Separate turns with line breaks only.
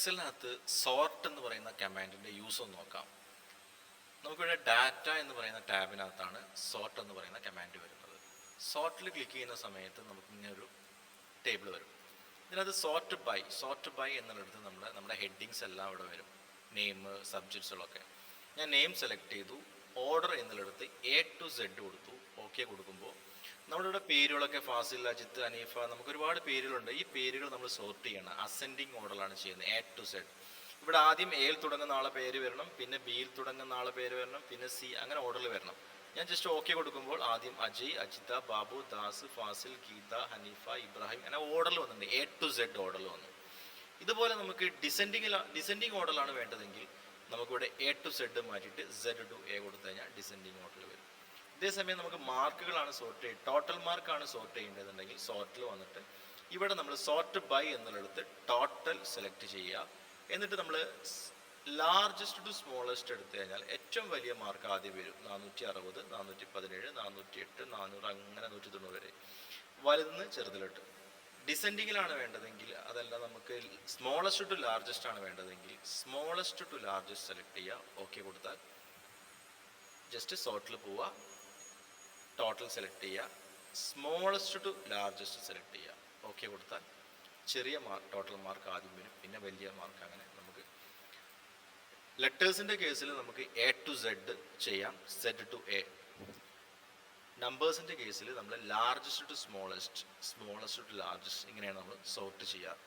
എക്സലിനകത്ത് sort എന്ന് പറയുന്ന കമാൻഡിൻ്റെ use ഒന്ന് നോക്കാം. നമുക്കിവിടെ ഡാറ്റ എന്ന് പറയുന്ന ടാബിനകത്താണ് സോർട്ട് എന്ന് പറയുന്ന കമാൻഡ് വരുന്നത്. സോർട്ടിൽ ക്ലിക്ക് ചെയ്യുന്ന സമയത്ത് നമുക്ക് ഇങ്ങനെ ഒരു ടേബിൾ വരും. ഇതിനകത്ത് സോർട്ട് ബൈ എന്നുള്ളിടത്ത് നമ്മുടെ ഹെഡിങ്സ് എല്ലാം ഇവിടെ വരും, നെയിം, സബ്ജക്ട്സുകളൊക്കെ. ഞാൻ നെയിം സെലക്ട് ചെയ്തു, ഓർഡർ എന്നുള്ളിടത്ത് A to Z കൊടുത്തു. ഓക്കെ കൊടുക്കുമ്പോൾ നമ്മളിവിടെ പേരുകളൊക്കെ ഫാസിൽ, അജിത്ത്, അനീഫ, നമുക്ക് ഒരുപാട് പേരുകളുണ്ട്. ഈ പേരുകൾ നമ്മൾ സോർട്ട് ചെയ്യണം. അസെൻഡിങ് ഓർഡറിലാണ് ചെയ്യുന്നത്, A to Z. ഇവിടെ ആദ്യം എയിൽ തുടങ്ങുന്ന ആളെ പേര് വരണം, പിന്നെ ബിയിൽ തുടങ്ങുന്ന ആളെ പേര് വരണം, പിന്നെ സി, അങ്ങനെ ഓർഡറിൽ വരണം. ഞാൻ ജസ്റ്റ് ഓക്കെ കൊടുക്കുമ്പോൾ ആദ്യം അജയ്, അജിത, ബാബു, ദാസ്, ഫാസിൽ, ഗീത, ഹനീഫ, ഇബ്രാഹിം, അങ്ങനെ ഓർഡറിൽ വന്നിട്ടുണ്ട്. A to Z ഓർഡറിൽ വന്നു. ഇതുപോലെ നമുക്ക് ഡിസെൻഡിങ് ഓർഡറിലാണ് വേണ്ടതെങ്കിൽ നമുക്കിവിടെ A to Z മാറ്റിയിട്ട് Z to A കൊടുത്തു കഴിഞ്ഞാൽ ഡിസെൻഡിങ് ഓർഡറിൽ വരും. അതേസമയം നമുക്ക് മാർക്കുകളാണ് ടോട്ടൽ മാർക്കാണ് സോർട്ട് ചെയ്യേണ്ടതുണ്ടെങ്കിൽ സോർട്ടിൽ വന്നിട്ട് ഇവിടെ നമ്മൾ സോർട്ട് ബൈ എന്നുള്ളിടത്ത് ടോട്ടൽ സെലക്ട് ചെയ്യുക. എന്നിട്ട് നമ്മൾ ലാർജസ്റ്റ് ടു സ്മോളസ്റ്റ് എടുത്തു കഴിഞ്ഞാൽ ഏറ്റവും വലിയ മാർക്ക് ആദ്യം വരും. 460, 417, 408, 400, അങ്ങനെ 190 വരെ, വലുതെന്ന് ചെറുതിലോട്ട്. ഡിസെൻഡിങ്ങിലാണ് വേണ്ടതെങ്കിൽ, അതല്ല നമുക്ക് സ്മോളസ്റ്റ് ടു ലാർജസ്റ്റ് ആണ് വേണ്ടതെങ്കിൽ സ്മോളസ്റ്റ് ടു ലാർജസ്റ്റ് സെലക്ട് ചെയ്യുക. ഓക്കെ കൊടുത്താൽ ജസ്റ്റ് സോർട്ടിൽ പോവുക, ടോട്ടൽ സെലക്ട് ചെയ്യുക, സ്മോളസ്റ്റ് ടു ലാർജസ്റ്റ് സെലക്ട് ചെയ്യുക. ഓക്കെ കൊടുത്താൽ ചെറിയ ടോട്ടൽ മാർക്ക് ആദ്യം വരും, പിന്നെ വലിയ മാർക്ക്. അങ്ങനെ നമുക്ക് ലെറ്റേഴ്സിൻ്റെ കേസിൽ നമുക്ക് A to Z ചെയ്യാം, Z to A. നമ്പേഴ്സിൻ്റെ കേസിൽ നമ്മൾ largest to smallest to largest, ഇങ്ങനെയാണ് നമ്മൾ സോർട്ട് ചെയ്യാറ്.